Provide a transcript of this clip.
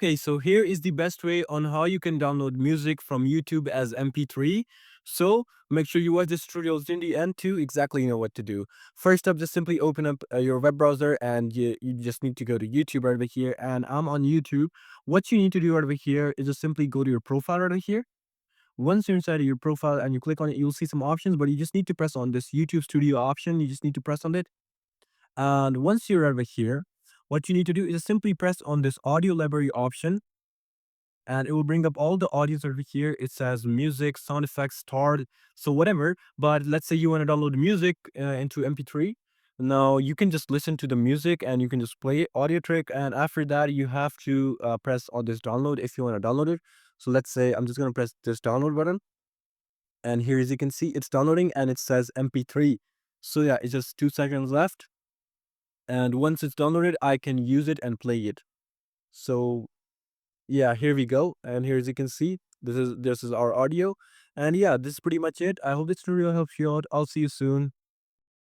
Okay, so here is the best way on how you can download music from YouTube as MP3. So make sure you watch this tutorial in the end to exactly know what to do. First up, just simply open up your web browser and you just need to go to YouTube right over here. And I'm on YouTube. What you need to do right over here is just simply go to your profile right over here. Once you're inside of your profile and you click on it, you'll see some options, but you just need to press on this YouTube Studio option. You just need to press on it. And once you're over here, what you need to do is simply press on this audio library option and it will bring up all the audios over here. It says music, sound effects, start, so whatever. But let's say you want to download music into MP3. Now you can just listen to the music and you can just play audio track. And after that, you have to press on this download if you want to download it. So let's say I'm just going to press this download button. And here, as you can see, it's downloading and it says MP3. So yeah, it's just 2 seconds left. And once it's downloaded, I can use it and play it. So yeah, here we go. And here, as you can see, this is our audio. And yeah, this is pretty much it. I hope this tutorial helps you out. I'll see you soon.